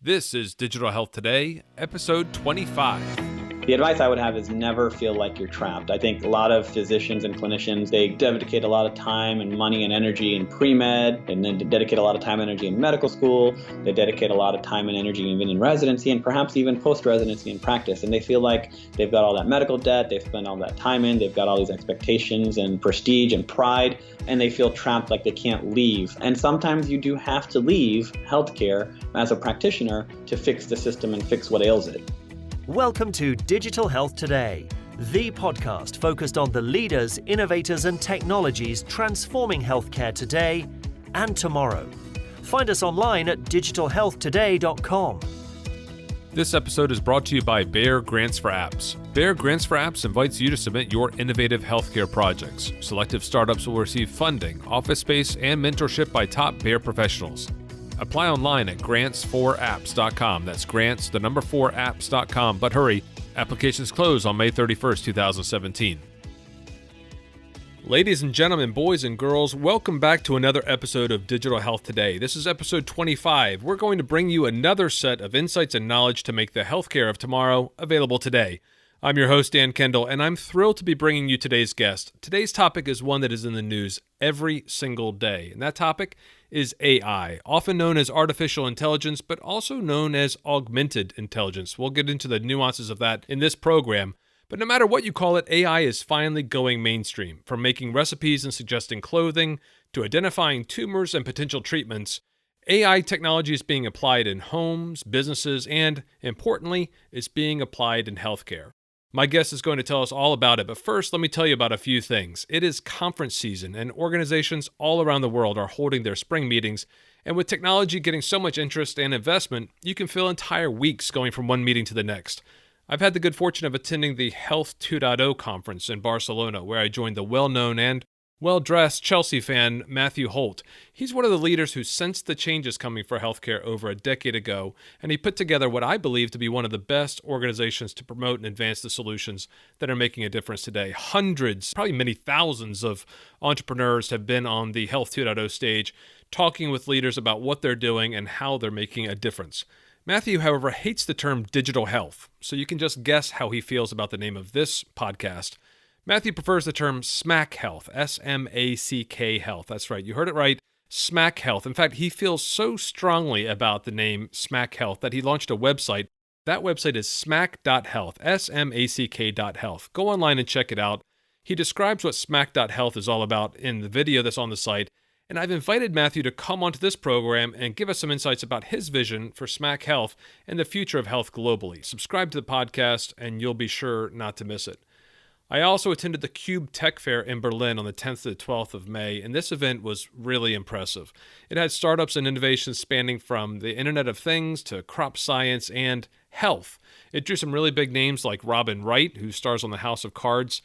This is Digital Health Today, episode 25. The advice I would have is never feel like you're trapped. I think a lot of physicians and clinicians, they dedicate a lot of time and money and energy in pre-med, and then dedicate a lot of time and energy in medical school. They dedicate a lot of time and energy even in residency and perhaps even post-residency in practice. And they feel like they've got all that medical debt, they've spent all that time in, they've got all these expectations and prestige and pride, and they feel trapped like they can't leave. And sometimes you do have to leave healthcare as a practitioner to fix the system and fix what ails it. Welcome to Digital Health Today, the podcast focused on the leaders, innovators, and technologies transforming healthcare today and tomorrow. Find us online at digitalhealthtoday.com. This episode is brought to you by Bayer Grants for Apps. Bayer Grants for Apps invites you to submit your innovative healthcare projects. Selective startups will receive funding, office space, and mentorship by top Bayer professionals. Apply online at grants4apps.com. That's grants, the number 4apps.com. But hurry, applications close on May 31st, 2017. Ladies and gentlemen, boys and girls, welcome back to another episode of Digital Health Today. This is episode 25. We're going to bring you another set of insights and knowledge to make the healthcare of tomorrow available today. I'm your host, Dan Kendall, and I'm thrilled to be bringing you today's guest. Today's topic is one that is in the news every single day, and that topic is AI, often known as artificial intelligence, but also known as augmented intelligence. We'll get into the nuances of that in this program, but no matter what you call it, AI is finally going mainstream. From making recipes and suggesting clothing, to identifying tumors and potential treatments, AI technology is being applied in homes, businesses, and, importantly, it's being applied in healthcare. My guest is going to tell us all about it, but first, let me tell you about a few things. It is conference season, and organizations all around the world are holding their spring meetings, and with technology getting so much interest and investment, you can fill entire weeks going from one meeting to the next. I've had the good fortune of attending the Health 2.0 conference in Barcelona, where I joined the well-known and well-dressed Chelsea fan Matthew Holt. He's one of the leaders who sensed the changes coming for healthcare over a decade ago, and he put together what I believe to be one of the best organizations to promote and advance the solutions that are making a difference today. Hundreds, probably many thousands of entrepreneurs have been on the Health 2.0 stage, talking with leaders about what they're doing and how they're making a difference. Matthew, however, hates the term digital health, so you can just guess how he feels about the name of this podcast. Matthew prefers the term SMAC Health, S-M-A-C-K Health. That's right, you heard it right, SMAC Health. In fact, he feels so strongly about the name SMAC Health that he launched a website. That website is smack.health, S-M-A-C-K.health. Go online and check it out. He describes what smack.health is all about in the video that's on the site, and I've invited Matthew to come onto this program and give us some insights about his vision for SMAC Health and the future of health globally. Subscribe to the podcast, and you'll be sure not to miss it. I also attended the Cube Tech Fair in Berlin on the 10th to the 12th of May, and this event was really impressive. It had startups and innovations spanning from the Internet of Things to crop science and health. It drew some really big names like Robin Wright, who stars on the House of Cards.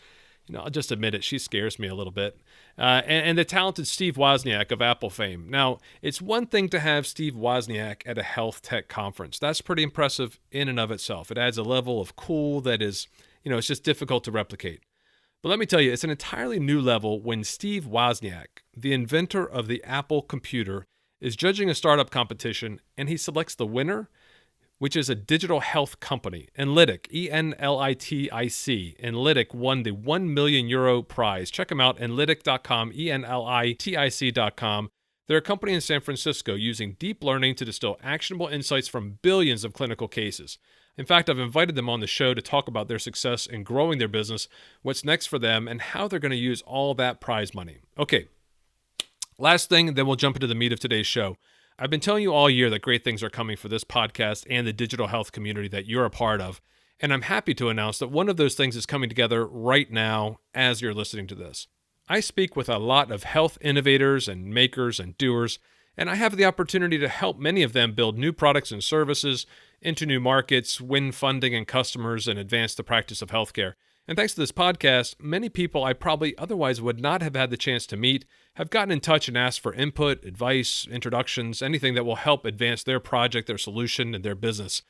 I'll just admit it, she scares me a little bit. And the talented Steve Wozniak of Apple fame. Now, it's one thing to have Steve Wozniak at a health tech conference. That's pretty impressive in and of itself. It adds a level of cool that is, it's just difficult to replicate. But let me tell you, it's an entirely new level when Steve Wozniak, the inventor of the Apple computer, is judging a startup competition, and he selects the winner, which is a digital health company, Enlitic, E-N-L-I-T-I-C. Enlitic won the €1 million prize. Check them out, enlitic.com, E-N-L-I-T-I-C.com. They're a company in San Francisco using deep learning to distill actionable insights from billions of clinical cases. In fact, I've invited them on the show to talk about their success in growing their business, what's next for them, and how they're going to use all that prize money. Okay, last thing, then we'll jump into the meat of today's show. I've been telling you all year that great things are coming for this podcast and the digital health community that you're a part of, and I'm happy to announce that one of those things is coming together right now as you're listening to this. I speak with a lot of health innovators and makers and doers, and I have the opportunity to help many of them build new products and services into new markets, win funding and customers, and advance the practice of healthcare. And thanks to this podcast, many people I probably otherwise would not have had the chance to meet have gotten in touch and asked for input, advice, introductions, anything that will help advance their project, their solution, and their business.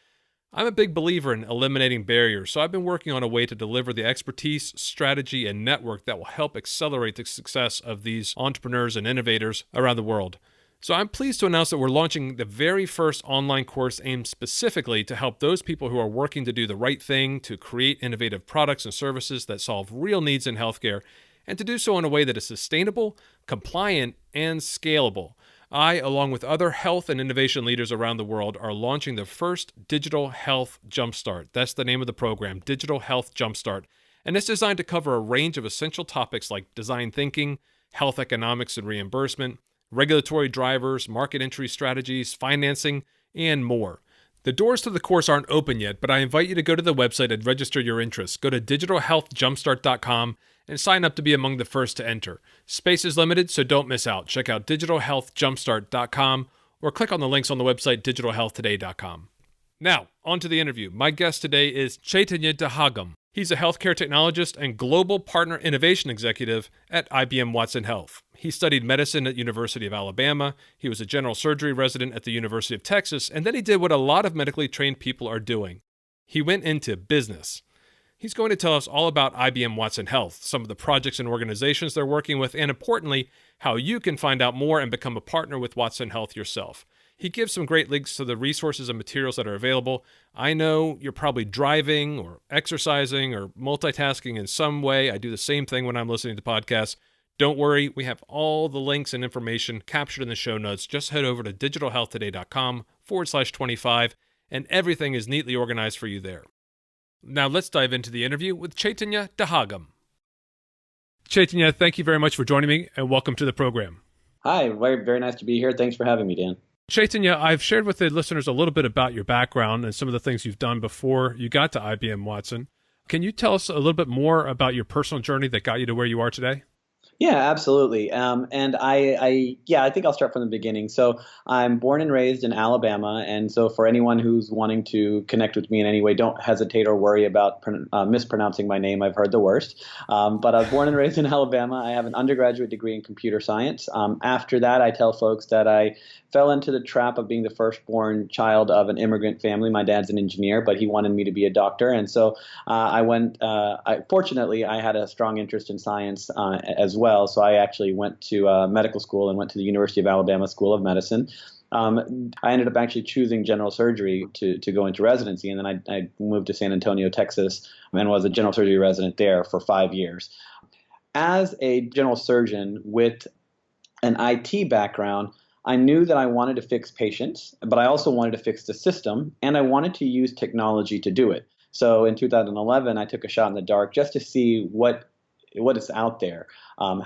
I'm a big believer in eliminating barriers, so I've been working on a way to deliver the expertise, strategy, and network that will help accelerate the success of these entrepreneurs and innovators around the world. So I'm pleased to announce that we're launching the very first online course aimed specifically to help those people who are working to do the right thing, to create innovative products and services that solve real needs in healthcare, and to do so in a way that is sustainable, compliant, and scalable. I, along with other health and innovation leaders around the world, are launching the first Digital Health Jumpstart. That's the name of the program, Digital Health Jumpstart. And it's designed to cover a range of essential topics like design thinking, health economics and reimbursement, regulatory drivers, market entry strategies, financing, and more. The doors to the course aren't open yet, but I invite you to go to the website and register your interest. Go to digitalhealthjumpstart.com and sign up to be among the first to enter. Space is limited, so don't miss out. Check out digitalhealthjumpstart.com or click on the links on the website digitalhealthtoday.com. Now, on to the interview. My guest today is Chaitanya Dahagam. He's a healthcare technologist and global partner innovation executive at IBM Watson Health. He studied medicine at University of Alabama. He was a general surgery resident at the University of Texas, and then he did what a lot of medically trained people are doing. He went into business. He's going to tell us all about IBM Watson Health, some of the projects and organizations they're working with, and importantly, how you can find out more and become a partner with Watson Health yourself. He gives some great links to the resources and materials that are available. I know you're probably driving or exercising or multitasking in some way. I do the same thing when I'm listening to podcasts. Don't worry, we have all the links and information captured in the show notes. Just head over to digitalhealthtoday.com/25, and everything is neatly organized for you there. Now let's dive into the interview with Chaitanya Dahagam. Chaitanya, thank you very much for joining me, and welcome to the program. Hi, very, very nice to be here. Thanks for having me, Dan. Chaitanya, I've shared with the listeners a little bit about your background and some of the things you've done before you got to IBM Watson. Can you tell us a little bit more about your personal journey that got you to where you are today? Yeah, absolutely. And I think I'll start from the beginning. So I'm born and raised in Alabama. And so for anyone who's wanting to connect with me in any way, don't hesitate or worry about mispronouncing my name. I've heard the worst. But I was born and raised in Alabama. I have an undergraduate degree in computer science. After that, I tell folks that I fell into the trap of being the firstborn child of an immigrant family. My dad's an engineer, but he wanted me to be a doctor. And so fortunately, I had a strong interest in science as well. So I actually went to medical school and went to the University of Alabama School of Medicine. I ended up actually choosing general surgery to go into residency. And then I moved to San Antonio, Texas, and was a general surgery resident there for 5 years. As a general surgeon with an IT background, I knew that I wanted to fix patients, but I also wanted to fix the system, and I wanted to use technology to do it. So in 2011, I took a shot in the dark just to see what is out there.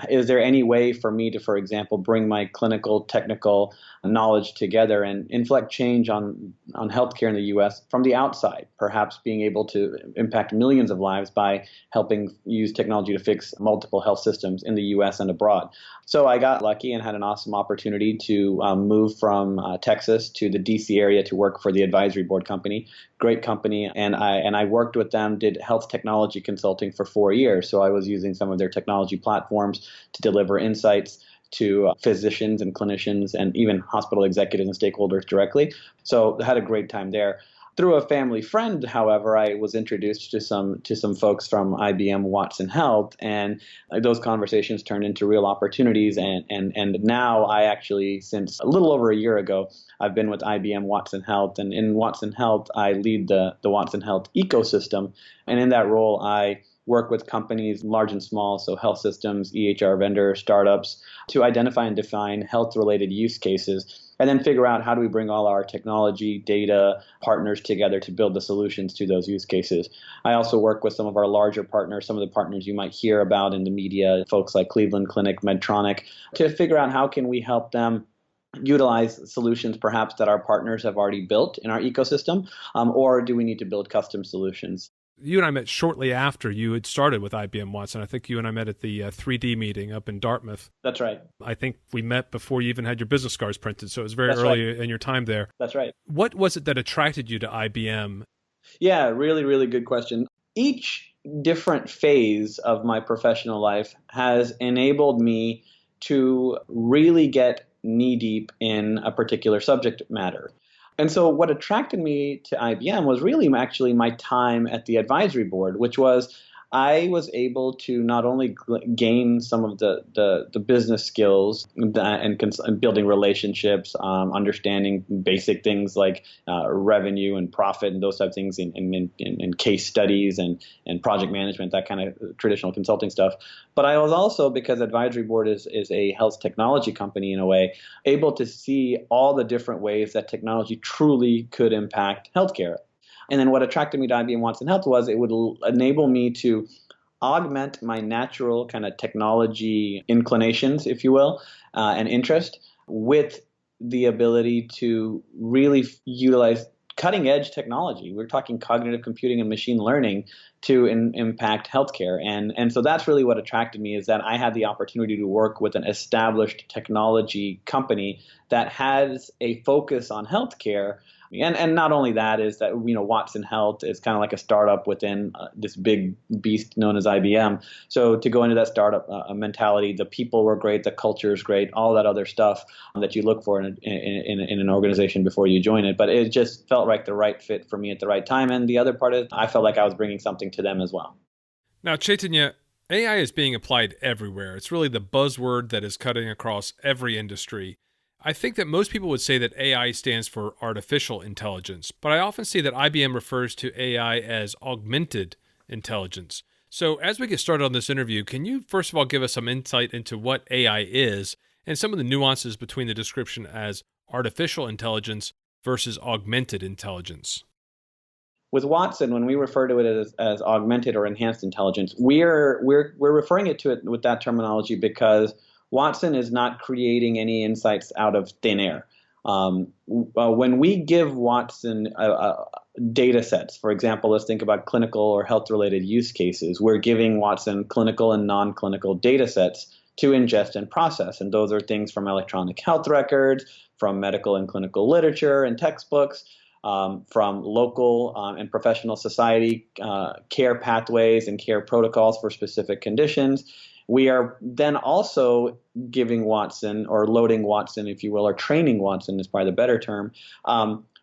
Is there any way for me to, for example, bring my clinical, technical knowledge together and inflect change on healthcare in the U.S. from the outside, perhaps being able to impact millions of lives by helping use technology to fix multiple health systems in the U.S. and abroad? So I got lucky and had an awesome opportunity to move from Texas to the D.C. area to work for the Advisory Board Company. Great company, and I worked with them, did health technology consulting for 4 years. So I was using some of their technology platforms to deliver insights to physicians and clinicians and even hospital executives and stakeholders directly. So I had a great time there. Through a family friend, however, I was introduced to some folks from IBM Watson Health, and those conversations turned into real opportunities. And now I actually, since a little over a year ago, I've been with IBM Watson Health, and in Watson Health, I lead the Watson Health ecosystem. And in that role, I work with companies large and small, so health systems, EHR vendors, startups, to identify and define health-related use cases, and then figure out how do we bring all our technology, data, partners together to build the solutions to those use cases. I also work with some of our larger partners, some of the partners you might hear about in the media, folks like Cleveland Clinic, Medtronic, to figure out how can we help them utilize solutions perhaps that our partners have already built in our ecosystem, or do we need to build custom solutions? You and I met shortly after you had started with IBM Watson. I think you and I met at the 3D meeting up in Dartmouth. That's right. I think we met before you even had your business cards printed, so it was very early in your time there. That's right. What was it that attracted you to IBM? Yeah, really, really good question. Each different phase of my professional life has enabled me to really get knee-deep in a particular subject matter. And so what attracted me to IBM was really actually my time at the advisory board, which was I was able to not only gain some of the business skills and building relationships, understanding basic things like revenue and profit and those type of things in case studies and project management, that kind of traditional consulting stuff. But I was also, because Advisory Board is a health technology company in a way, able to see all the different ways that technology truly could impact healthcare. And then what attracted me to IBM Watson Health was it would enable me to augment my natural kind of technology inclinations, if you will, and interest with the ability to really utilize cutting edge technology. We're talking cognitive computing and machine learning to impact healthcare. And so that's really what attracted me, is that I had the opportunity to work with an established technology company that has a focus on healthcare. And not only that, is that, Watson Health is kind of like a startup within this big beast known as IBM. So to go into that startup mentality, the people were great, the culture is great, all that other stuff that you look for in an organization before you join it. But it just felt like the right fit for me at the right time. And the other part is I felt like I was bringing something to them as well. Now, Chaitanya, AI is being applied everywhere. It's really the buzzword that is cutting across every industry. I think that most people would say that AI stands for artificial intelligence, but I often see that IBM refers to AI as augmented intelligence. So as we get started on this interview, can you first of all give us some insight into what AI is and some of the nuances between the description as artificial intelligence versus augmented intelligence? With Watson, when we refer to it as augmented or enhanced intelligence, we're referring to it with that terminology because Watson is not creating any insights out of thin air. When we give Watson data sets, for example, let's think about clinical or health-related use cases, we're giving Watson clinical and non-clinical data sets to ingest and process. And those are things from electronic health records, from medical and clinical literature and textbooks, from local and professional society care pathways and care protocols for specific conditions. We are then also giving Watson, or loading Watson, if you will, or training Watson is probably the better term,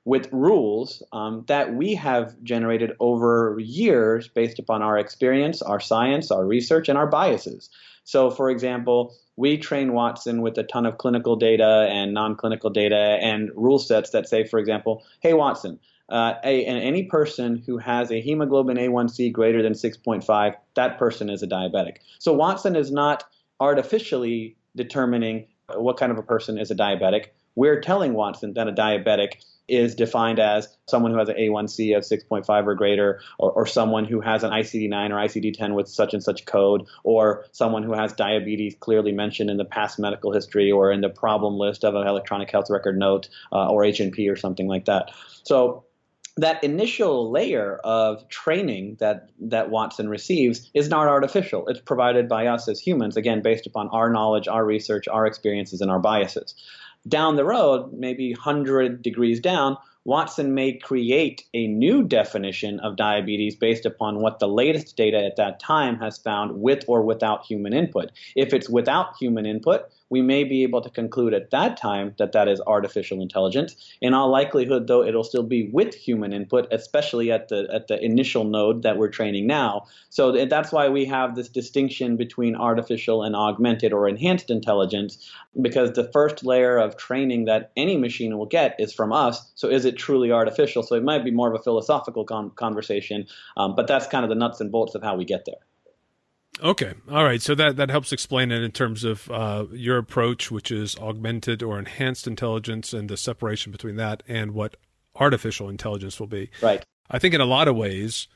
with rules that we have generated over years based upon our experience, our science, our research, and our biases. So, for example, we train Watson with a ton of clinical data and non-clinical data and rule sets that say, for example, hey, Watson, any person who has a hemoglobin A1C greater than 6.5, that person is a diabetic. So Watson is not artificially determining what kind of a person is a diabetic. We're telling Watson that a diabetic is defined as someone who has an A1C of 6.5 or greater, or someone who has an ICD-9 or ICD-10 with such and such code, or someone who has diabetes clearly mentioned in the past medical history or in the problem list of an electronic health record note or H&P or something like that. So that initial layer of training that Watson receives is not artificial. It's provided by us as humans, again, based upon our knowledge, our research, our experiences, and our biases. Down the road, maybe 100 degrees down, Watson may create a new definition of diabetes based upon what the latest data at that time has found with or without human input. If it's without human input, we may be able to conclude at that time that that is artificial intelligence. In all likelihood, though, it'll still be with human input, especially at the initial node that we're training now. So that's why we have this distinction between artificial and augmented or enhanced intelligence, because the first layer of training that any machine will get is from us. So is it truly artificial? So it might be more of a philosophical conversation, but that's kind of the nuts and bolts of how we get there. Okay. All right. So that helps explain it in terms of your approach, which is augmented or enhanced intelligence, and the separation between that and what artificial intelligence will be. Right. I think in a lot of ways,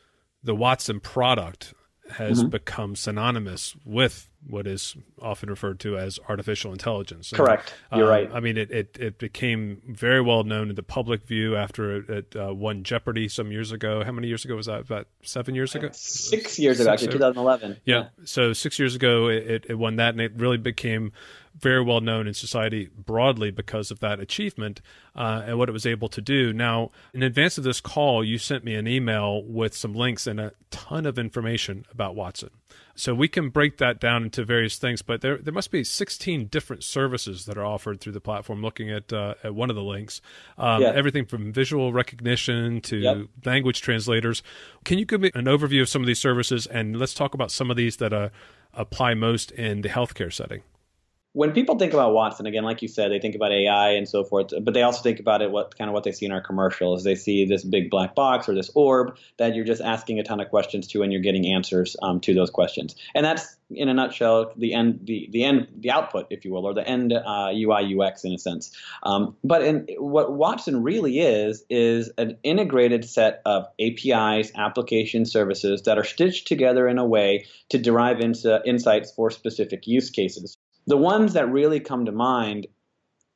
the Watson product has become synonymous with what is often referred to as artificial intelligence. Correct. You're right. I mean, it became very well known in the public view after it won Jeopardy some years ago. How many years ago was that? About 7 years ago? 6 years ago, actually, 2011. Yeah. So 6 years ago, it won that, and it really became very well known in society broadly because of that achievement and what it was able to do. Now, in advance of this call, you sent me an email with some links and a ton of information about Watson. So we can break that down into various things, but there must be 16 different services that are offered through the platform. Looking at one of the links, everything from visual recognition to language translators. Can you give me an overview of some of these services, and let's talk about some of these that apply most in the healthcare setting? When people think about Watson, again, like you said, they think about AI and so forth, but they also think about it what they see in our commercials. They see this big black box or this orb that you're just asking a ton of questions to, and you're getting answers to those questions. And that's, in a nutshell, the output, if you will, or the end UI UX in a sense. But what Watson really is an integrated set of APIs, application services that are stitched together in a way to derive insights for specific use cases. The ones that really come to mind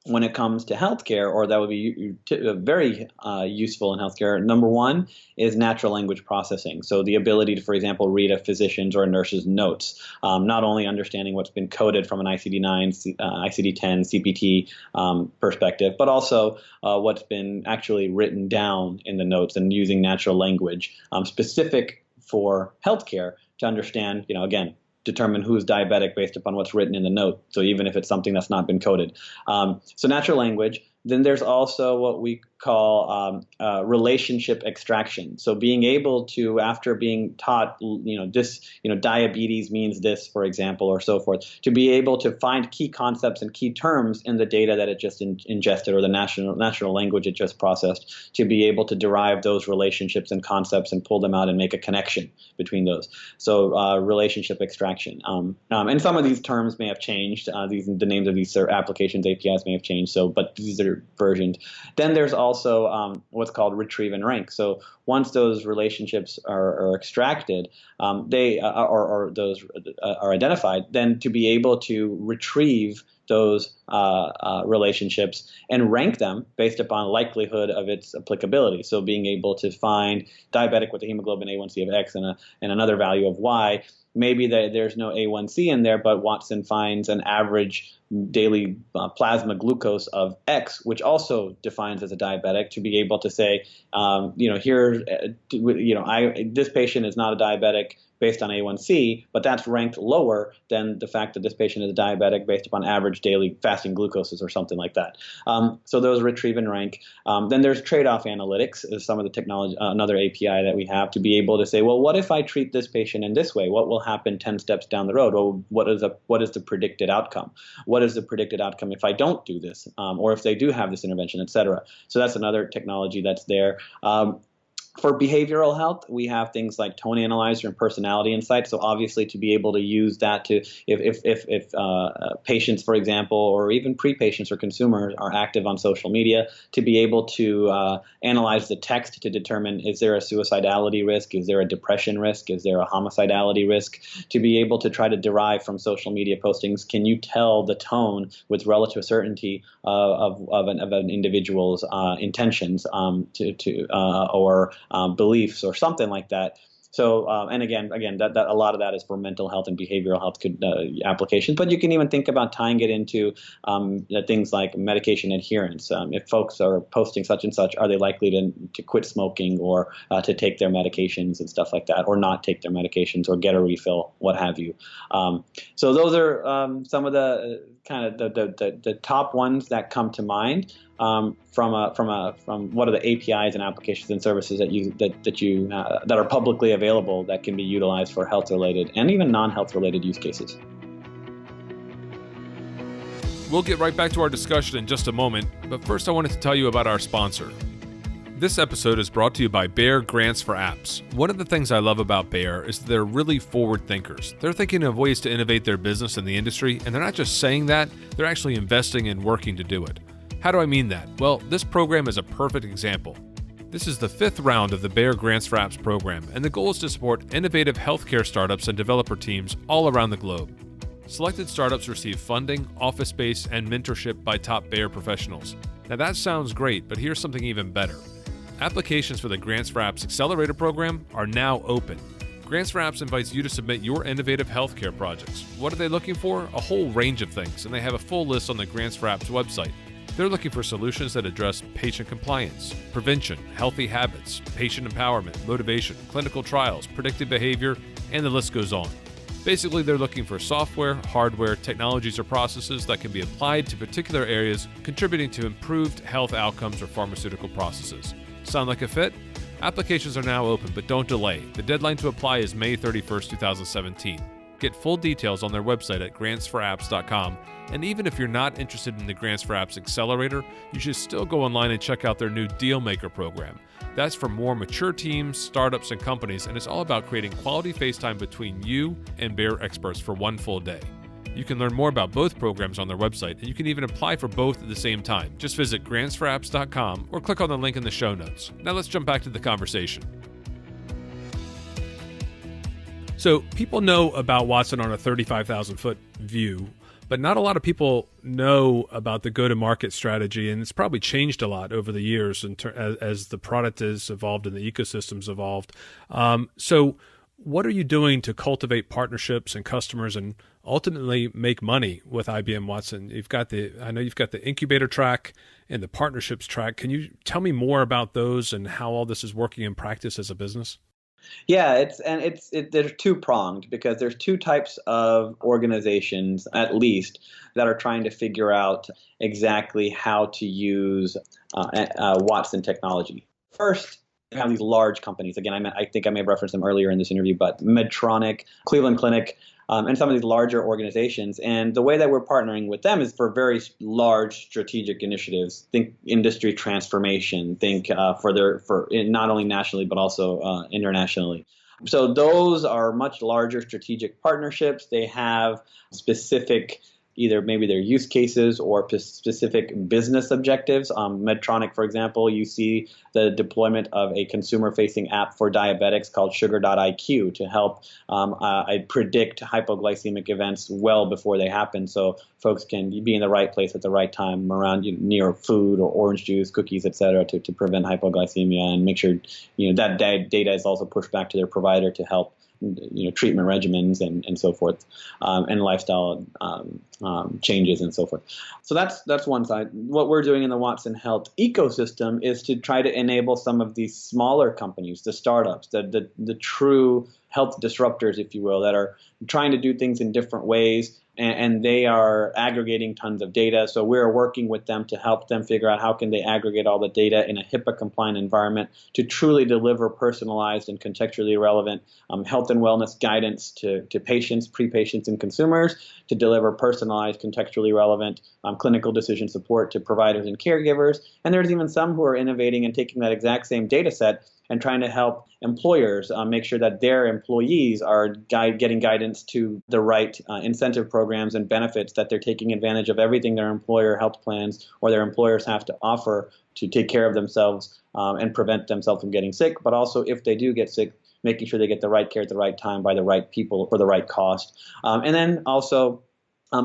when it comes to healthcare, or that would be very useful in healthcare, number one is natural language processing. So the ability to, for example, read a physician's or a nurse's notes, not only understanding what's been coded from an ICD-9, ICD-10, CPT perspective, but also what's been actually written down in the notes and using natural language specific for healthcare to understand, again, determine who's diabetic based upon what's written in the note. So even if it's something that's not been coded. So natural language. Then there's also what we call relationship extraction. So being able to, after being taught, diabetes means this, for example, or so forth, to be able to find key concepts and key terms in the data that it just ingested, or the natural language it just processed, to be able to derive those relationships and concepts and pull them out and make a connection between those. So relationship extraction. And some of these terms may have changed. The names of these applications, APIs may have changed. But these are versions. Then there's also what's called retrieve and rank. So once those relationships are extracted, or those are identified, then to be able to retrieve those relationships and rank them based upon likelihood of its applicability. So being able to find diabetic with a hemoglobin A1C of X and another value of Y. Maybe there's no A1C in there, but Watson finds an average daily plasma glucose of X, which also defines as a diabetic, to be able to say, this patient is not a diabetic based on A1C, but that's ranked lower than the fact that this patient is a diabetic based upon average daily fasting glucoses or something like that. So those retrieve and rank. Then there's trade-off analytics, is some of the technology, another API that we have to be able to say, well, what if I treat this patient in this way? What will happen 10 steps down the road? Well, what is the predicted outcome? What is the predicted outcome if I don't do this, or if they do have this intervention, et cetera? So that's another technology that's there. For behavioral health, we have things like tone analyzer and personality insight. So obviously, to be able to use that to, if patients, for example, or even pre-patients or consumers are active on social media, to be able to analyze the text to determine, is there a suicidality risk? Is there a depression risk? Is there a homicidality risk? To be able to try to derive from social media postings, can you tell the tone with relative certainty of an individual's intentions or beliefs or something like that. So, and again, that a lot of that is for mental health and behavioral health applications. But you can even think about tying it into things like medication adherence. If folks are posting such and such, are they likely to quit smoking or to take their medications and stuff like that, or not take their medications or get a refill, what have you. So those are some of the kind of the top ones that come to mind. From what are the APIs and applications and services that are publicly available that can be utilized for health-related and even non-health-related use cases. We'll get right back to our discussion in just a moment, but first I wanted to tell you about our sponsor. This episode is brought to you by Bayer Grants for Apps. One of the things I love about Bayer is that they're really forward thinkers. They're thinking of ways to innovate their business in the industry, and they're not just saying that, they're actually investing and working to do it. How do I mean that? Well, this program is a perfect example. This is the 5th round of the Bayer Grants for Apps program, and the goal is to support innovative healthcare startups and developer teams all around the globe. Selected startups receive funding, office space, and mentorship by top Bayer professionals. Now that sounds great, but here's something even better. Applications for the Grants for Apps Accelerator program are now open. Grants for Apps invites you to submit your innovative healthcare projects. What are they looking for? A whole range of things, and they have a full list on the Grants for Apps website. They're looking for solutions that address patient compliance, prevention, healthy habits, patient empowerment, motivation, clinical trials, predictive behavior, and the list goes on. Basically, they're looking for software, hardware, technologies, or processes that can be applied to particular areas, contributing to improved health outcomes or pharmaceutical processes. Sound like a fit? Applications are now open, but don't delay. The deadline to apply is May 31st, 2017. Get full details on their website at grantsforapps.com. And even if you're not interested in the Grants for Apps Accelerator, you should still go online and check out their new Dealmaker program. That's for more mature teams, startups, and companies, and it's all about creating quality face time between you and Bayer experts for one full day. You can learn more about both programs on their website, and you can even apply for both at the same time. Just visit grantsforapps.com or click on the link in the show notes. Now let's jump back to the conversation. So people know about Watson on a 35,000-foot view, but not a lot of people know about the go-to-market strategy, and it's probably changed a lot over the years as the product has evolved and the ecosystem's evolved. So what are you doing to cultivate partnerships and customers and ultimately make money with IBM Watson? I know you've got the incubator track and the partnerships track. Can you tell me more about those and how all this is working in practice as a business? Yeah, they're two-pronged because there's two types of organizations, at least, that are trying to figure out exactly how to use Watson technology. First, you have these large companies. Again, I think I may have referenced them earlier in this interview, but Medtronic, Cleveland Clinic, and some of these larger organizations. And the way that we're partnering with them is for very large strategic initiatives. Think industry transformation. Think for not only nationally but also internationally. So those are much larger strategic partnerships. They have specific either maybe their use cases or specific business objectives. Medtronic, for example, you see the deployment of a consumer-facing app for diabetics called Sugar.IQ to help predict hypoglycemic events well before they happen, so folks can be in the right place at the right time around near food or orange juice, cookies, et cetera, to prevent hypoglycemia and make sure that data is also pushed back to their provider to help treatment regimens and so forth, and lifestyle changes and so forth. So that's one side. What we're doing in the Watson Health ecosystem is to try to enable some of these smaller companies, the startups, the true health disruptors, if you will, that are trying to do things in different ways, and they are aggregating tons of data. So we're working with them to help them figure out how can they aggregate all the data in a HIPAA-compliant environment to truly deliver personalized and contextually relevant health and wellness guidance to patients, pre-patients, and consumers, to deliver personalized, contextually relevant clinical decision support to providers and caregivers. And there's even some who are innovating and taking that exact same data set and trying to help employers make sure that their employees are getting guidance to the right incentive programs and benefits, that they're taking advantage of everything their employer health plans or their employers have to offer to take care of themselves and prevent themselves from getting sick, but also if they do get sick, making sure they get the right care at the right time by the right people for the right cost. And then also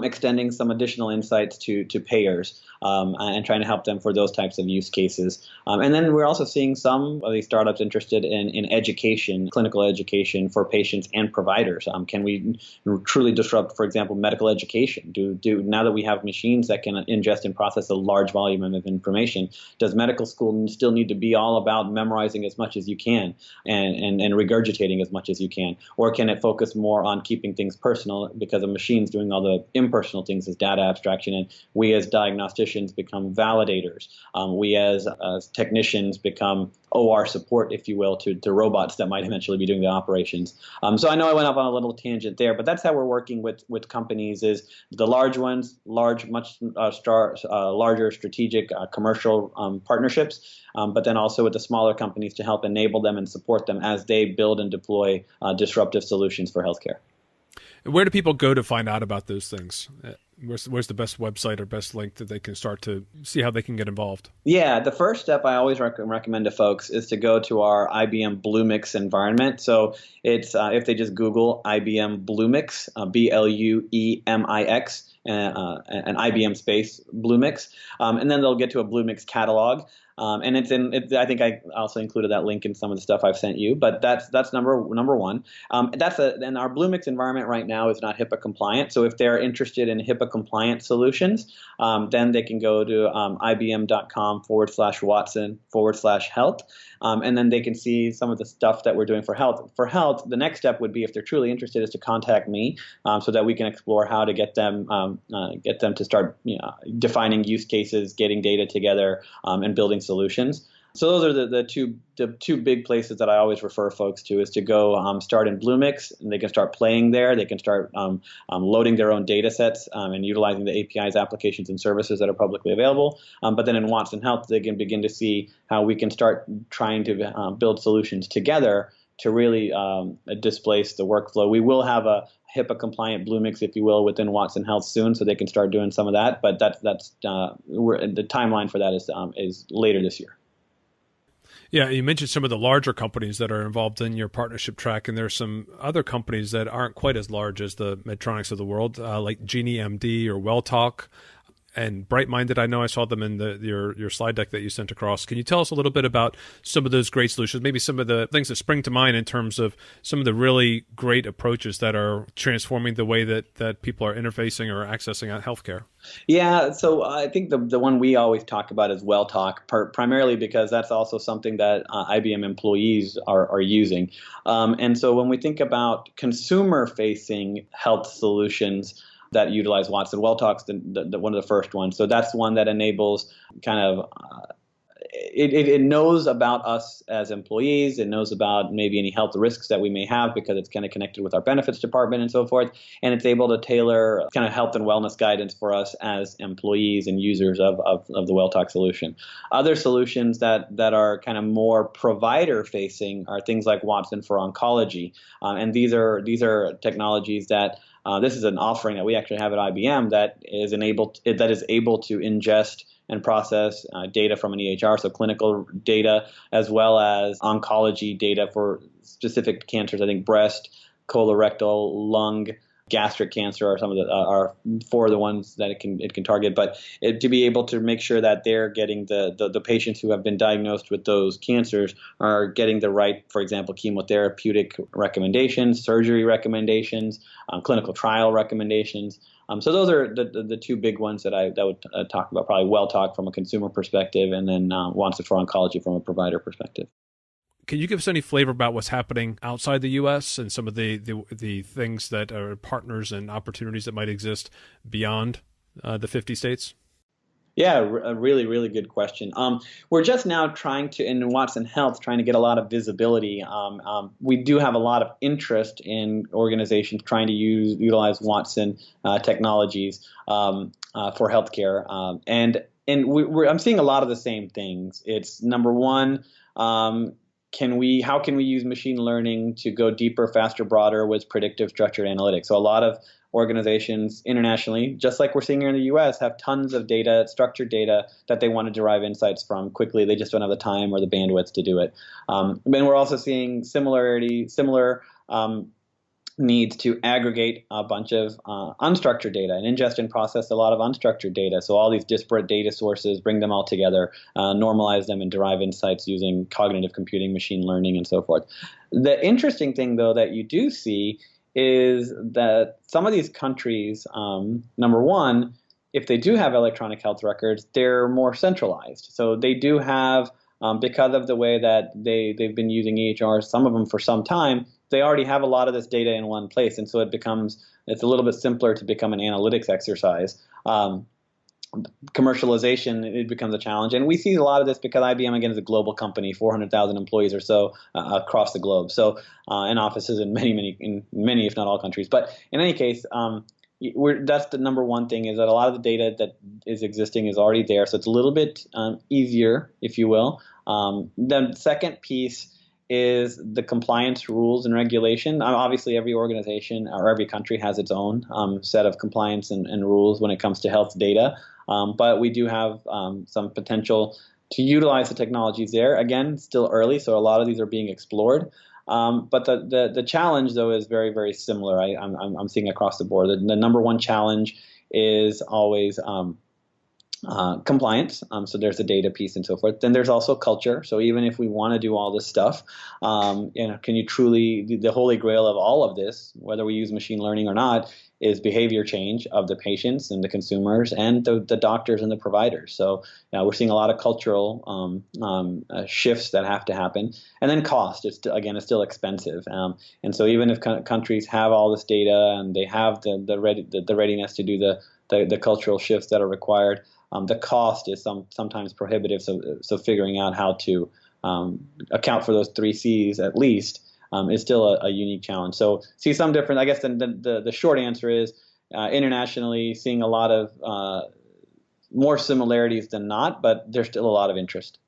extending some additional insights to payers and trying to help them for those types of use cases. And then we're also seeing some of these startups interested in education, clinical education for patients and providers. Can we truly disrupt, for example, medical education? Now that we have machines that can ingest and process a large volume of information, does medical school still need to be all about memorizing as much as you can and regurgitating as much as you can? Or can it focus more on keeping things personal because a machine's doing all the impersonal things as data abstraction, and we as diagnosticians become validators. We as technicians become OR support, if you will, to robots that might eventually be doing the operations. So I know I went off on a little tangent there, but that's how we're working with companies, is the large ones, much larger strategic commercial partnerships, but then also with the smaller companies to help enable them and support them as they build and deploy disruptive solutions for healthcare. Where do people go to find out about those things? Where's the best website or best link that they can start to see how they can get involved? Yeah, the first step I always recommend to folks is to go to our IBM Bluemix environment. So it's if they just Google IBM Bluemix, Bluemix, an IBM space Bluemix, and then they'll get to a Bluemix catalog. And I think I also included that link in some of the stuff I've sent you. But that's number one. And our Bluemix environment right now is not HIPAA compliant. So if they're interested in HIPAA compliant solutions, then they can go to ibm.com/Watson/health. And then they can see some of the stuff that we're doing for health. For health, the next step would be, if they're truly interested, is to contact me so that we can explore how to get them to start defining use cases, getting data together, and building solutions. So those are the two big places that I always refer folks to, is to go start in Bluemix, and they can start playing there. They can start loading their own data sets and utilizing the APIs, applications, and services that are publicly available. But then in Watson Health, they can begin to see how we can start trying to build solutions together to really displace the workflow. We will have a HIPAA compliant Bluemix, if you will, within Watson Health soon, so they can start doing some of that. But the timeline for that is later this year. Yeah, you mentioned some of the larger companies that are involved in your partnership track, and there's some other companies that aren't quite as large as the Medtronics of the world, like Genie MD or WellTalk and Bright-Minded. I know I saw them in your slide deck that you sent across. Can you tell us a little bit about some of those great solutions, maybe some of the things that spring to mind in terms of some of the really great approaches that are transforming the way that people are interfacing or accessing healthcare? Yeah, so I think the one we always talk about is WellTalk, primarily because that's also something that IBM employees are using. And so when we think about consumer-facing health solutions that utilize Watson, WellTalk's the one of the first ones. So that's one that enables kind of it knows about us as employees. It knows about maybe any health risks that we may have because it's kind of connected with our benefits department and so forth. And it's able to tailor kind of health and wellness guidance for us as employees and users of the WellTalk solution. Other solutions that are kind of more provider facing are things like Watson for Oncology. And these are technologies that this is an offering that we actually have at IBM that is able to ingest and process data from an EHR, so clinical data, as well as oncology data for specific cancers. I think breast, colorectal, lung, gastric cancer are some of are four of the ones that it can target. But to be able to make sure that they're getting the patients who have been diagnosed with those cancers are getting the right, for example, chemotherapeutic recommendations, surgery recommendations, clinical trial recommendations. So those are the two big ones that I would talk about, probably WellTalk from a consumer perspective, and then Watson for Oncology from a provider perspective. Can you give us any flavor about what's happening outside the U.S. and some of the things that are partners and opportunities that might exist beyond the 50 states? Yeah, a really, really good question. We're just now in Watson Health, trying to get a lot of visibility. We do have a lot of interest in organizations trying to utilize Watson technologies for healthcare. And I'm seeing a lot of the same things. It's number one, how can we use machine learning to go deeper, faster, broader with predictive structured analytics? So a lot of organizations internationally, just like we're seeing here in the U.S., have tons of data, structured data that they want to derive insights from quickly. They just don't have the time or the bandwidth to do it. And we're also seeing similar needs to aggregate a bunch of unstructured data and ingest and process a lot of unstructured data. So all these disparate data sources, bring them all together, normalize them, and derive insights using cognitive computing, machine learning, and so forth. The interesting thing, though, that you do see is that some of these countries, number one, if they do have electronic health records, they're more centralized. So they do have, because of the way that they've been using EHRs, some of them for some time, they already have a lot of this data in one place. And so it's a little bit simpler to become an analytics exercise. Commercialization, it becomes a challenge. And we see a lot of this because IBM, again, is a global company, 400,000 employees or so across the globe. So, and offices in many, if not all countries. But in any case, that's the number one thing, is that a lot of the data that is existing is already there. So it's a little bit easier, if you will. The second piece is the compliance rules and regulation. Obviously, every organization or every country has its own set of compliance and rules when it comes to health data. But we do have some potential to utilize the technologies there. Again, still early, so a lot of these are being explored. But the challenge, though, is very, very similar. I'm seeing across the board. The number one challenge is always compliance. So there's the data piece and so forth. Then there's also culture. So even if we want to do all this stuff, can you truly, the holy grail of all of this, whether we use machine learning or not, is behavior change of the patients and the consumers and the doctors and the providers. So we're seeing a lot of cultural shifts that have to happen. And then cost, it's still expensive. And so even if countries have all this data and they have the readiness to do the cultural shifts that are required, the cost is sometimes prohibitive. So figuring out how to account for those 3 C's at least is still a unique challenge. So see some different. I guess the short answer is internationally seeing a lot of more similarities than not, but there's still a lot of interest.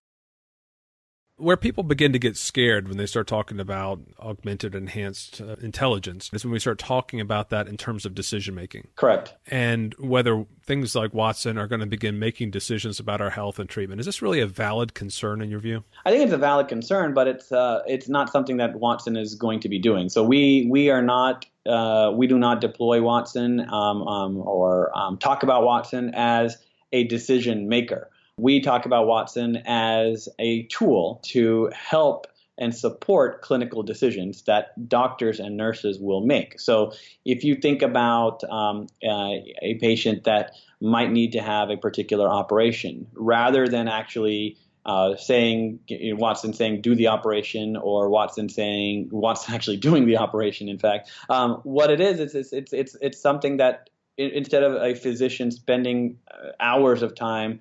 Where people begin to get scared when they start talking about augmented enhanced intelligence is when we start talking about that in terms of decision making. Correct. And whether things like Watson are going to begin making decisions about our health and treatment. Is this really a valid concern in your view? I think it's a valid concern, but it's not something that Watson is going to be doing. So we are not we do not deploy Watson or talk about Watson as a decision maker. We talk about Watson as a tool to help and support clinical decisions that doctors and nurses will make. So if you think about a patient that might need to have a particular operation, rather than actually Watson saying do the operation, or Watson actually doing the operation, in fact, what it is it's something that instead of a physician spending hours of time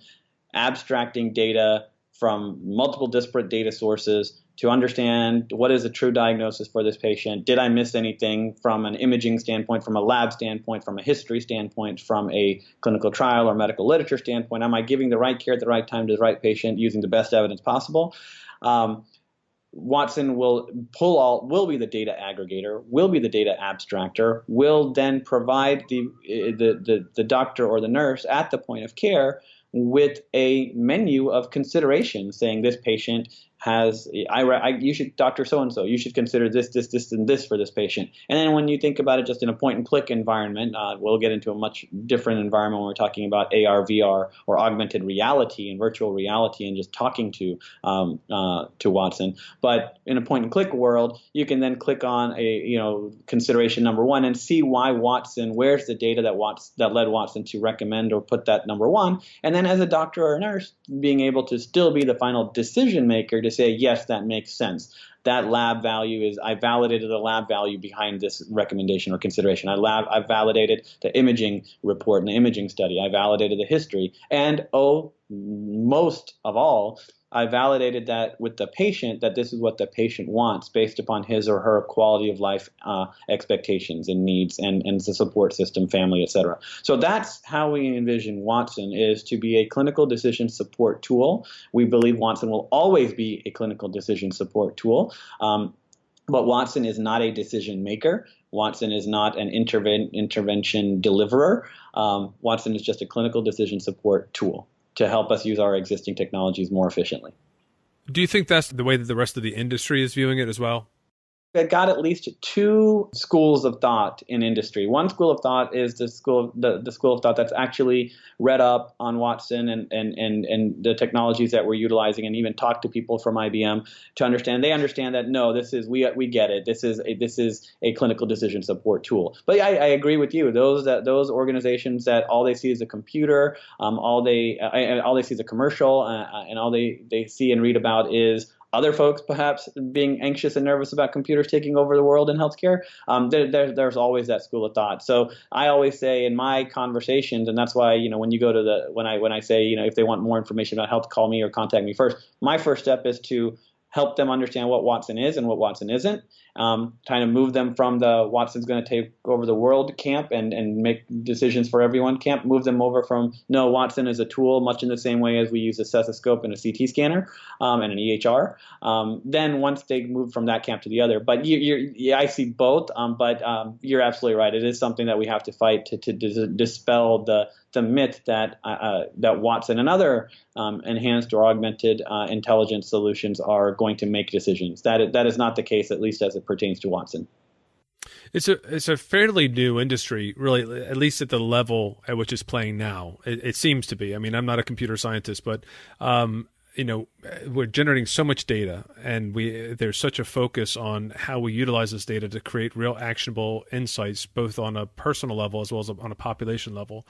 abstracting data from multiple disparate data sources to understand what is a true diagnosis for this patient. Did I miss anything from an imaging standpoint, from a lab standpoint, from a history standpoint, from a clinical trial or medical literature standpoint? Am I giving the right care at the right time to the right patient using the best evidence possible? Watson will be the data aggregator, will be the data abstractor, will then provide the doctor or the nurse at the point of care with a menu of considerations saying this patient has, you should, Dr. So-and-so, you should consider this, and this for this patient. And then when you think about it just in a point and click environment, we'll get into a much different environment when we're talking about AR, VR, or augmented reality and virtual reality and just talking to Watson. But in a point and click world, you can then click on consideration number 1 and see why Watson, where's the data that led Watson to recommend or put that number 1. And then as a doctor or a nurse, being able to still be the final decision maker to say, yes, that makes sense. That lab value I validated the lab value behind this recommendation or consideration. I validated the imaging report and the imaging study. I validated the history. And most of all, I validated that with the patient, that this is what the patient wants based upon his or her quality of life expectations and needs and the support system, family, et cetera. So that's how we envision Watson, is to be a clinical decision support tool. We believe Watson will always be a clinical decision support tool. But Watson is not a decision maker. Watson is not an intervention deliverer. Watson is just a clinical decision support tool to help us use our existing technologies more efficiently. Do you think that's the way that the rest of the industry is viewing it as well? I've got at least 2 schools of thought in industry. One school of thought is the school of thought that's actually read up on Watson and the technologies that we're utilizing, and even talked to people from IBM to understand. They understand that we get it. This is a clinical decision support tool. But I agree with you. Those organizations that all they see is a computer, all they see is a commercial, and all they see and read about is other folks perhaps being anxious and nervous about computers taking over the world in healthcare. There's always that school of thought. So I always say in my conversations, and that's why when you go to when I say if they want more information about health, call me or contact me first. My first step is to help them understand what Watson is and what Watson isn't. Kind of move them from the Watson's going to take over the world camp and make decisions for everyone camp, move them over from, no, Watson is a tool much in the same way as we use a stethoscope and a CT scanner and an EHR. Then once they move from that camp to the other. But I see both, but you're absolutely right. It is something that we have to fight to dispel the myth that Watson and other enhanced or augmented intelligence solutions are going to make decisions. That is not the case, at least as it pertains to Watson. It's a fairly new industry, really, at least at the level at which it's playing now. It seems to be. I mean, I'm not a computer scientist, but we're generating so much data, and there's such a focus on how we utilize this data to create real actionable insights, both on a personal level as well as on a population level.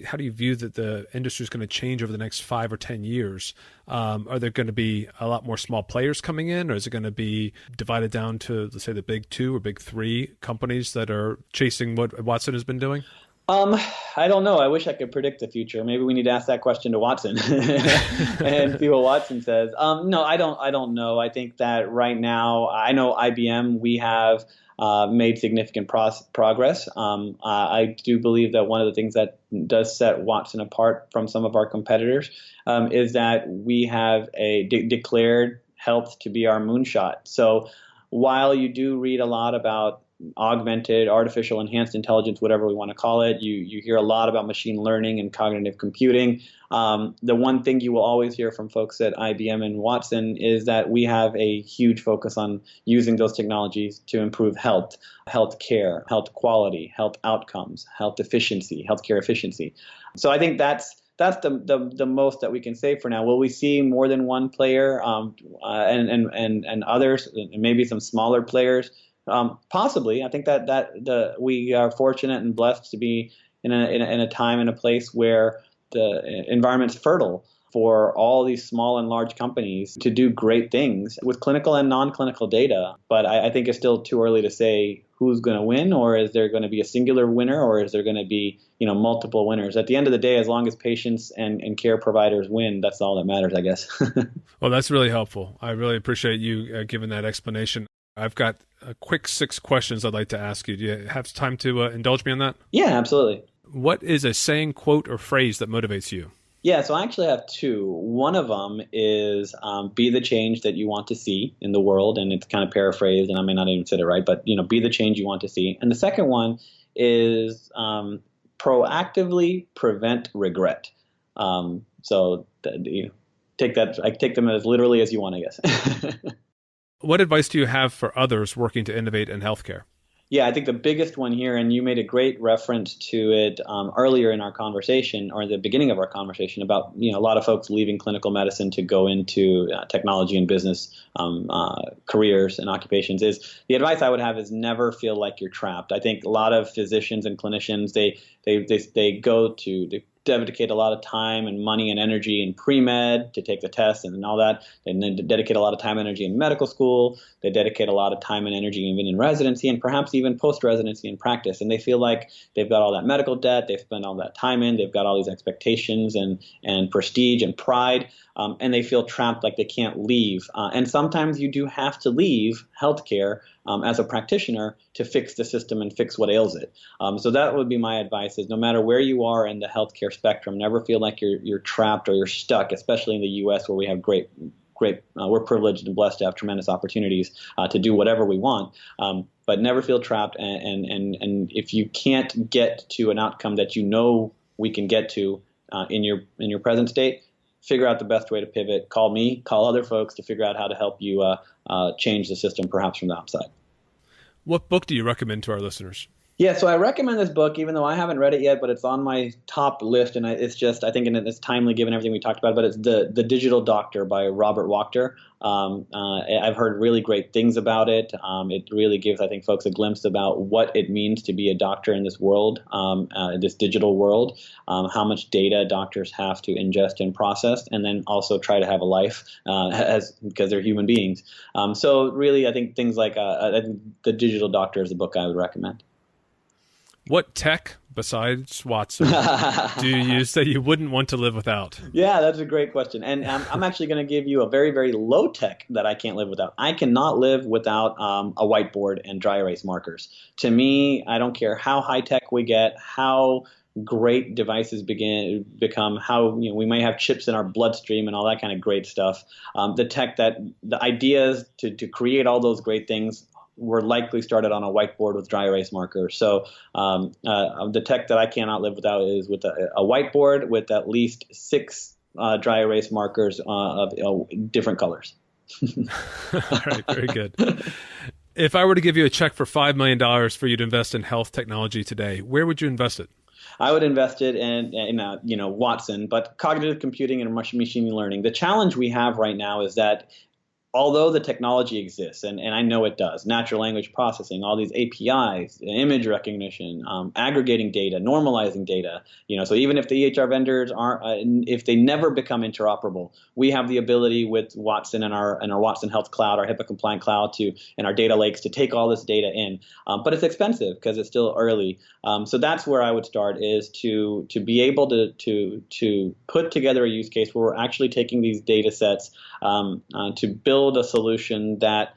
How do you view that the industry is going to change over the next 5 or 10 years? Are there going to be a lot more small players coming in, or is it going to be divided down to, let's say, the big 2 or big 3 companies that are chasing what Watson has been doing? I don't know. I wish I could predict the future. Maybe we need to ask that question to Watson and see what Watson says. No, I don't know. I think that right now, I know IBM, we have made significant progress. I do believe that one of the things that does set Watson apart from some of our competitors is that we have declared health to be our moonshot. So while you do read a lot about augmented, artificial, enhanced intelligence, whatever we want to call it. You hear a lot about machine learning and cognitive computing. The one thing you will always hear from folks at IBM and Watson is that we have a huge focus on using those technologies to improve health care, health quality, health outcomes, health efficiency, healthcare efficiency. So I think that's the most that we can say for now. Will we see more than one player and others, and maybe some smaller players? Possibly. I think that we are fortunate and blessed to be in a time and a place where the environment's fertile for all these small and large companies to do great things with clinical and non-clinical data. But I think it's still too early to say who's going to win, or is there going to be a singular winner, or is there going to be multiple winners? At the end of the day, as long as patients and care providers win, that's all that matters, I guess. Well, that's really helpful. I really appreciate you giving that explanation. I've got a quick 6 questions I'd like to ask you. Do you have time to indulge me on that? Yeah, absolutely. What is a saying, quote, or phrase that motivates you? Yeah, so I actually have 2. One of them is be the change that you want to see in the world, and it's kind of paraphrased, and I may not even say it right, but be the change you want to see. And the second one is proactively prevent regret. So take that. I take them as literally as you want, I guess. What advice do you have for others working to innovate in healthcare? Yeah, I think the biggest one here, and you made a great reference to it earlier in our conversation, or the beginning of our conversation, about a lot of folks leaving clinical medicine to go into technology and business careers and occupations. Is the advice I would have is never feel like you're trapped. I think a lot of physicians and clinicians they go to dedicate a lot of time and money and energy in pre-med to take the test and all that. They then dedicate a lot of time and energy in medical school. They dedicate a lot of time and energy even in residency, and perhaps even post-residency in practice. And they feel like they've got all that medical debt. They've spent all that time in. They've got all these expectations and prestige and pride. And they feel trapped, like they can't leave. And sometimes you do have to leave healthcare as a practitioner to fix the system and fix what ails it. So that would be my advice: is no matter where you are in the healthcare spectrum, never feel like you're trapped or you're stuck, especially in the U.S. where we have great, we're privileged and blessed to have tremendous opportunities to do whatever we want. But never feel trapped. And if you can't get to an outcome that we can get to in your present state, figure out the best way to pivot. Call me, call other folks to figure out how to help you change the system, perhaps from the outside. What book do you recommend to our listeners? Yeah, so I recommend this book, even though I haven't read it yet, but it's on my top list, and it's just, I think it's timely given everything we talked about, but it's The Digital Doctor by Robert Wachter. I've heard really great things about it. It really gives, I think, folks a glimpse about what it means to be a doctor in this world, this digital world, how much data doctors have to ingest and process, and then also try to have a life because they're human beings. So really, I think things like I think The Digital Doctor is a book I would recommend. What tech, besides Watson, do you use that you wouldn't want to live without? Yeah, that's a great question. And I'm actually going to give you a very, very low tech that I can't live without. I cannot live without a whiteboard and dry erase markers. To me, I don't care how high tech we get, how great devices become, how we may have chips in our bloodstream and all that kind of great stuff. The ideas to create all those great things were likely started on a whiteboard with dry erase markers. So the tech that I cannot live without is with a whiteboard with at least 6 dry erase markers of different colors. All right, very good. If I were to give you a check for $5 million for you to invest in health technology today, where would you invest it? I would invest it in Watson, but cognitive computing and machine learning. The challenge we have right now is that although the technology exists, and I know it does, natural language processing, all these APIs, image recognition, aggregating data, normalizing data, so even if the EHR vendors aren't, if they never become interoperable, we have the ability with Watson and our Watson Health Cloud, our HIPAA compliant cloud, and our data lakes to take all this data in. But it's expensive because it's still early. So that's where I would start, is to be able to put together a use case where we're actually taking these data sets to build a solution that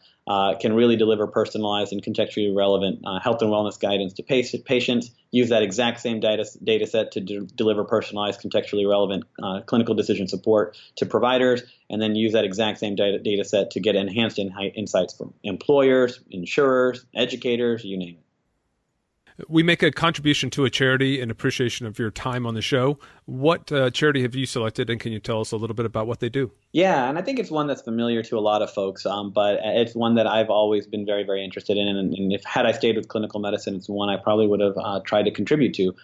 can really deliver personalized and contextually relevant health and wellness guidance to patients, use that exact same data set to deliver personalized, contextually relevant clinical decision support to providers, and then use that exact same data set to get enhanced insights from employers, insurers, educators, you name it. We make a contribution to a charity in appreciation of your time on the show. What charity have you selected, and can you tell us a little bit about what they do? Yeah, and I think it's one that's familiar to a lot of folks, but it's one that I've always been very, very interested in. And if had I stayed with clinical medicine, it's one I probably would have tried to contribute to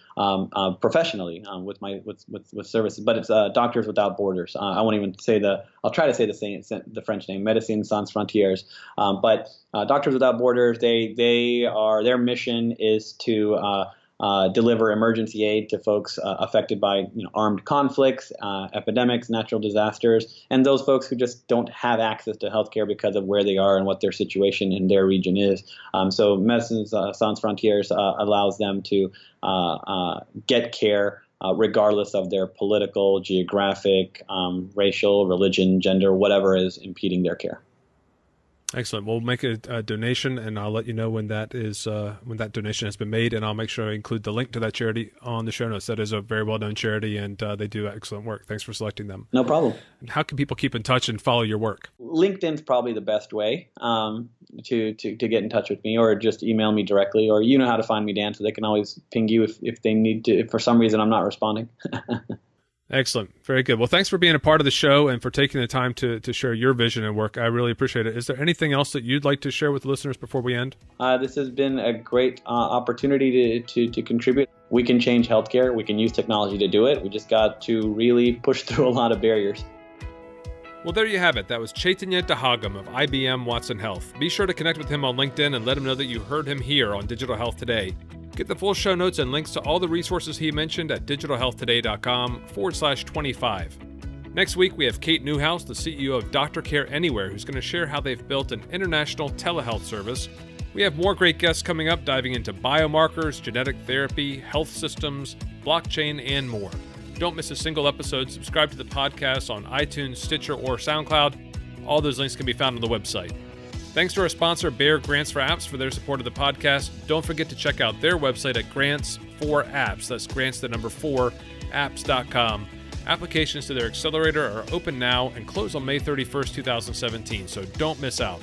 professionally with services. But it's Doctors Without Borders. I won't even say I'll try to say the French name, Médecins Sans Frontières. But Doctors Without Borders, their mission is to deliver emergency aid to folks affected by armed conflicts, epidemics, natural disasters, and those folks who just don't have access to healthcare because of where they are and what their situation in their region is. So Médecins Sans Frontières allows them to get care regardless of their political, geographic, racial, religion, gender, whatever is impeding their care. Excellent. We'll make a donation, and I'll let you know when that donation has been made, and I'll make sure I include the link to that charity on the show notes. That is a very well-known charity, and they do excellent work. Thanks for selecting them. No problem. And how can people keep in touch and follow your work? LinkedIn's probably the best way to get in touch with me, or just email me directly, or you know how to find me, Dan, so they can always ping you if they need to, if for some reason I'm not responding. Excellent. Very good. Well, thanks for being a part of the show and for taking the time to share your vision and work. I really appreciate it. Is there anything else that you'd like to share with listeners before we end? This has been a great opportunity to contribute. We can change healthcare. We can use technology to do it. We just got to really push through a lot of barriers. Well, there you have it. That was Chaitanya Dahagam of IBM Watson Health. Be sure to connect with him on LinkedIn and let him know that you heard him here on Digital Health Today. Get the full show notes and links to all the resources he mentioned at digitalhealthtoday.com/25. Next week, we have Kate Newhouse, the CEO of Doctor Care Anywhere, who's going to share how they've built an international telehealth service. We have more great guests coming up, diving into biomarkers, genetic therapy, health systems, blockchain, and more. Don't miss a single episode. Subscribe to the podcast on iTunes, Stitcher, or SoundCloud. All those links can be found on the website. Thanks to our sponsor, Bayer Grants for Apps, for their support of the podcast. Don't forget to check out their website at Grants4Apps. That's grants, the number 4, apps.com. Applications to their accelerator are open now and close on May 31st, 2017, so don't miss out.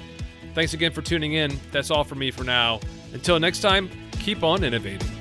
Thanks again for tuning in. That's all for me for now. Until next time, keep on innovating.